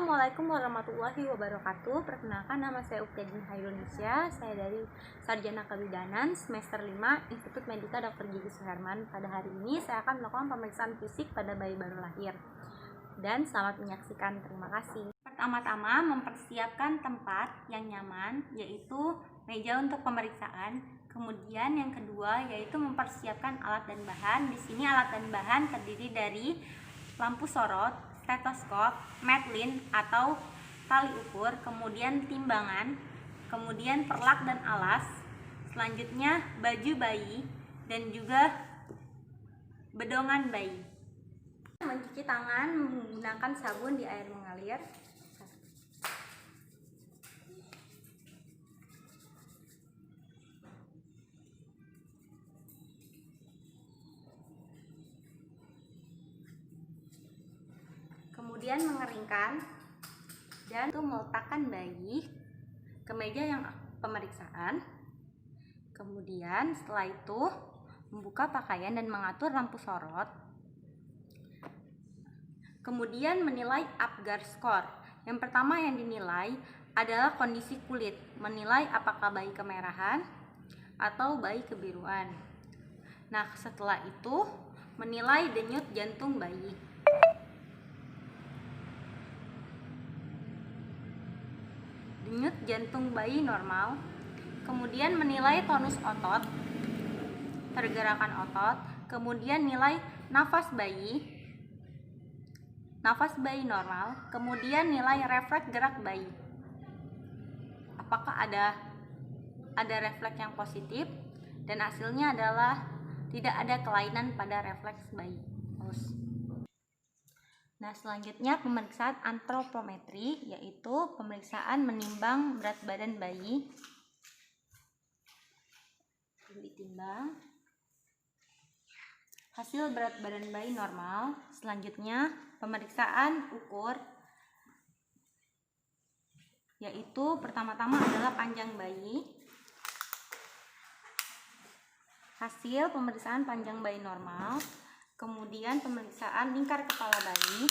Assalamualaikum warahmatullahi wabarakatuh. Perkenalkan, nama saya Uktiadin Indonesia. Saya dari Sarjana Kebidanan semester 5 Institut Medika Dr. Gigi Suherman. Pada hari ini saya akan melakukan pemeriksaan fisik pada bayi baru lahir. Dan selamat menyaksikan. Terima kasih. Pertama-tama mempersiapkan tempat yang nyaman, yaitu meja untuk pemeriksaan. Kemudian yang kedua yaitu mempersiapkan alat dan bahan. Di sini alat dan bahan terdiri dari lampu sorot, stetoskop, medlin atau tali ukur, kemudian timbangan, kemudian perlak dan alas, selanjutnya baju bayi dan juga bedongan bayi. Mencuci tangan menggunakan sabun di air mengalir. Kemudian mengeringkan dan meletakkan bayi ke meja yang pemeriksaan. Kemudian setelah itu membuka pakaian dan mengatur lampu sorot. Kemudian menilai Apgar score. Yang pertama yang dinilai adalah kondisi kulit, menilai apakah bayi kemerahan atau bayi kebiruan. Nah, setelah itu menilai denyut jantung bayi. Denyut jantung bayi normal. Kemudian menilai tonus otot, pergerakan otot, kemudian nilai nafas bayi normal, kemudian nilai refleks gerak bayi. Apakah ada refleks yang positif, dan hasilnya adalah tidak ada kelainan pada refleks bayi. Nah, selanjutnya pemeriksaan antropometri, yaitu pemeriksaan menimbang berat badan bayi. Ditimbang. Hasil berat badan bayi normal. Selanjutnya pemeriksaan ukur, yaitu pertama-tama adalah panjang bayi. Hasil pemeriksaan panjang bayi normal. Kemudian pemeriksaan lingkar kepala bayi.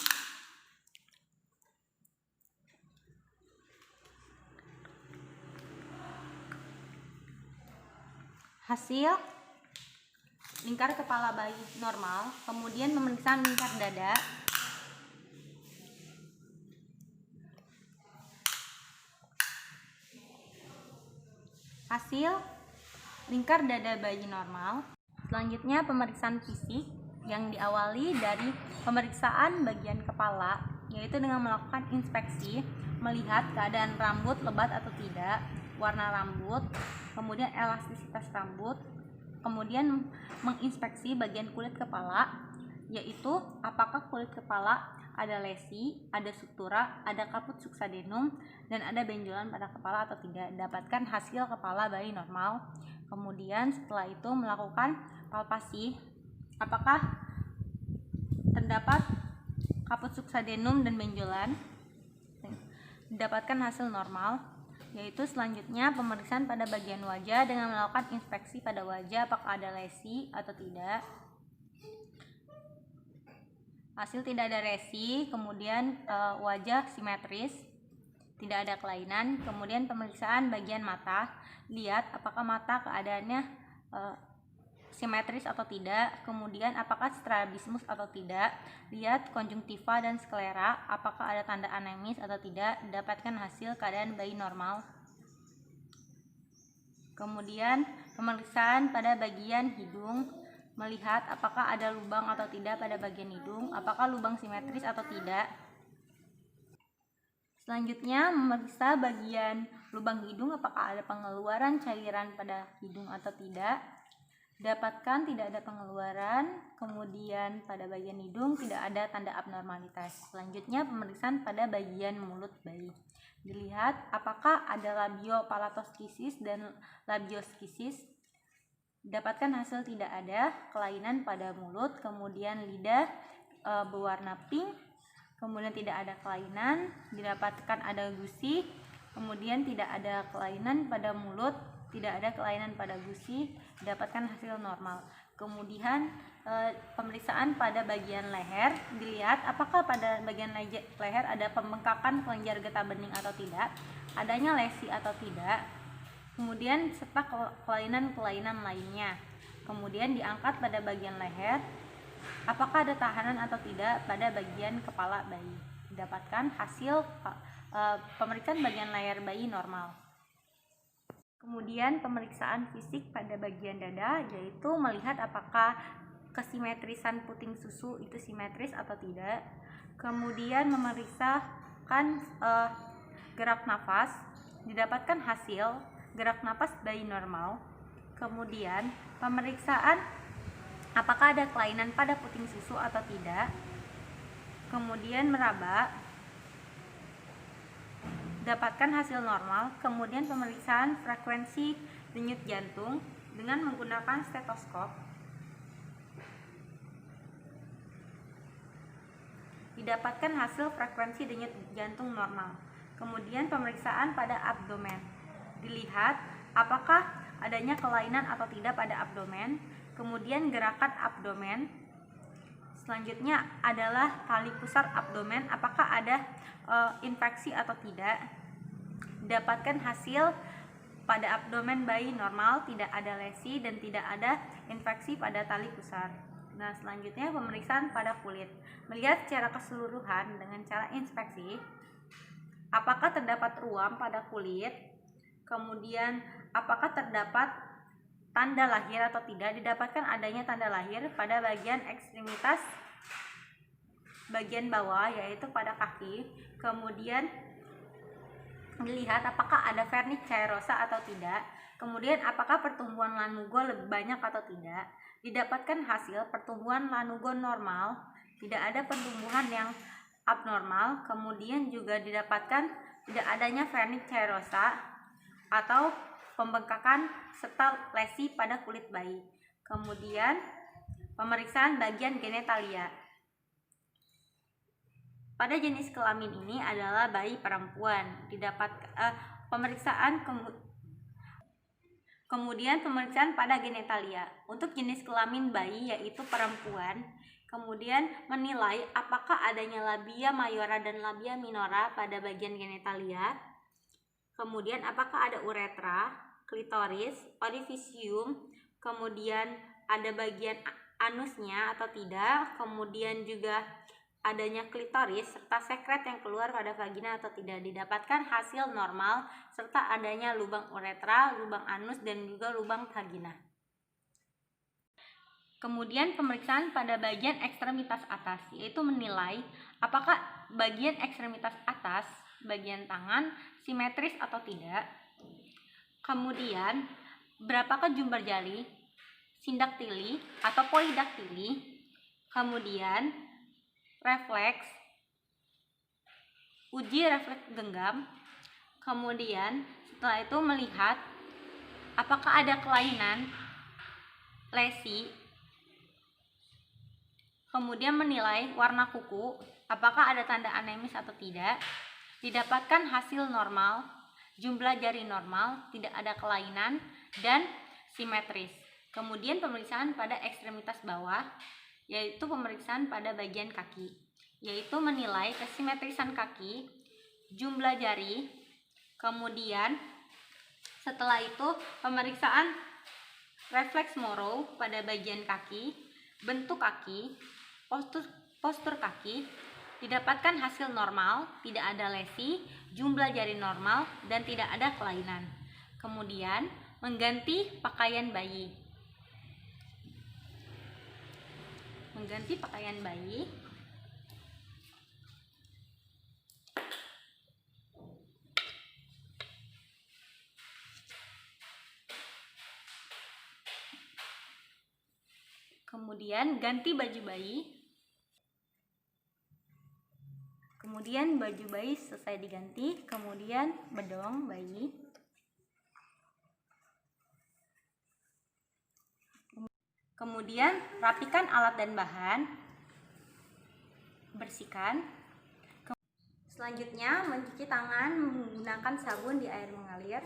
Hasil lingkar kepala bayi normal. Kemudian pemeriksaan lingkar dada. Hasil lingkar dada bayi normal. Selanjutnya pemeriksaan fisik yang diawali dari pemeriksaan bagian kepala, yaitu dengan melakukan inspeksi, melihat keadaan rambut lebat atau tidak, warna rambut, kemudian elastisitas rambut, kemudian menginspeksi bagian kulit kepala, yaitu apakah kulit kepala ada lesi, ada sutura, ada kaput suksadenum, dan ada benjolan pada kepala atau tidak. Dapatkan hasil kepala bayi normal. Kemudian setelah itu melakukan palpasi, apakah terdapat kaput suksadenum dan benjolan. Dapatkan hasil normal. Yaitu selanjutnya pemeriksaan pada bagian wajah dengan melakukan inspeksi pada wajah, apakah ada lesi atau tidak. Hasil tidak ada lesi, kemudian wajah simetris, tidak ada kelainan. Kemudian pemeriksaan bagian mata, lihat apakah mata keadaannya simetris atau tidak, kemudian apakah strabismus atau tidak, lihat konjungtiva dan sklera, apakah ada tanda anemis atau tidak. Dapatkan hasil keadaan bayi normal. Kemudian pemeriksaan pada bagian hidung, melihat apakah ada lubang atau tidak pada bagian hidung, apakah lubang simetris atau tidak. Selanjutnya memeriksa bagian lubang hidung, apakah ada pengeluaran cairan pada hidung atau tidak. Dapatkan tidak ada pengeluaran. Kemudian pada bagian hidung tidak ada tanda abnormalitas. Selanjutnya pemeriksaan pada bagian mulut bayi, dilihat apakah ada labiopalatoskisis dan labioskisis. Dapatkan hasil tidak ada kelainan pada mulut. Kemudian lidah berwarna pink, kemudian tidak ada kelainan. Didapatkan ada gusi, kemudian tidak ada kelainan pada mulut, tidak ada kelainan pada gusi. Dapatkan hasil normal. Kemudian pemeriksaan pada bagian leher. Dilihat apakah pada bagian leher ada pembengkakan kelenjar getah bening atau tidak, adanya lesi atau tidak, kemudian serta kelainan-kelainan lainnya. Kemudian diangkat pada bagian leher, apakah ada tahanan atau tidak pada bagian kepala bayi. Didapatkan hasil pemeriksaan bagian leher bayi normal. Kemudian pemeriksaan fisik pada bagian dada, yaitu melihat apakah kesimetrisan puting susu itu simetris atau tidak. Kemudian memeriksakan gerak nafas, didapatkan hasil gerak nafas bayi normal. Kemudian pemeriksaan apakah ada kelainan pada puting susu atau tidak. Kemudian meraba, dapatkan hasil normal. Kemudian pemeriksaan frekuensi denyut jantung dengan menggunakan stetoskop, didapatkan hasil frekuensi denyut jantung normal. Kemudian pemeriksaan pada abdomen, dilihat apakah adanya kelainan atau tidak pada abdomen. Kemudian gerakan abdomen. Selanjutnya adalah tali pusar abdomen, apakah ada infeksi atau tidak. Dapatkan hasil pada abdomen bayi normal, tidak ada lesi dan tidak ada infeksi pada tali pusar. Nah, selanjutnya pemeriksaan pada kulit. Melihat secara keseluruhan dengan cara inspeksi, apakah terdapat ruam pada kulit, kemudian apakah terdapat tanda lahir atau tidak. Didapatkan adanya tanda lahir pada bagian ekstremitas bagian bawah, yaitu pada kaki. Kemudian dilihat apakah ada vernix caerosa atau tidak. Kemudian apakah pertumbuhan lanugo lebih banyak atau tidak. Didapatkan hasil pertumbuhan lanugo normal, tidak ada pertumbuhan yang abnormal. Kemudian juga didapatkan tidak adanya vernix caerosa atau pembengkakan serta lesi pada kulit bayi. Kemudian pemeriksaan bagian genitalia. Pada jenis kelamin ini adalah bayi perempuan. Kemudian pemeriksaan pada genitalia. Untuk jenis kelamin bayi yaitu perempuan, kemudian menilai apakah adanya labia mayora dan labia minora pada bagian genitalia. Kemudian apakah ada uretra, klitoris, orifisium, kemudian ada bagian anusnya atau tidak, kemudian juga adanya klitoris serta sekret yang keluar pada vagina atau tidak. Didapatkan hasil normal serta adanya lubang uretra, lubang anus dan juga lubang vagina. Kemudian pemeriksaan pada bagian ekstremitas atas, yaitu menilai apakah bagian ekstremitas atas, bagian tangan simetris atau tidak. Kemudian berapakah jumlah jari, sindaktili atau polidaktili. Kemudian refleks, uji refleks genggam. Kemudian setelah itu melihat apakah ada kelainan, lesi. Kemudian menilai warna kuku, apakah ada tanda anemis atau tidak. Didapatkan hasil normal, jumlah jari normal, tidak ada kelainan dan simetris. Kemudian pemeriksaan pada ekstremitas bawah, yaitu pemeriksaan pada bagian kaki, yaitu menilai kesimetrisan kaki, jumlah jari. Kemudian setelah itu pemeriksaan refleks Morrow pada bagian kaki, bentuk kaki, postur kaki. Didapatkan hasil normal, tidak ada lesi, jumlah jari normal dan tidak ada kelainan. Kemudian mengganti pakaian bayi. Kemudian ganti baju bayi. Kemudian baju bayi selesai diganti, kemudian bedong bayi. Kemudian rapikan alat dan bahan, bersihkan. Selanjutnya mencuci tangan menggunakan sabun di air mengalir.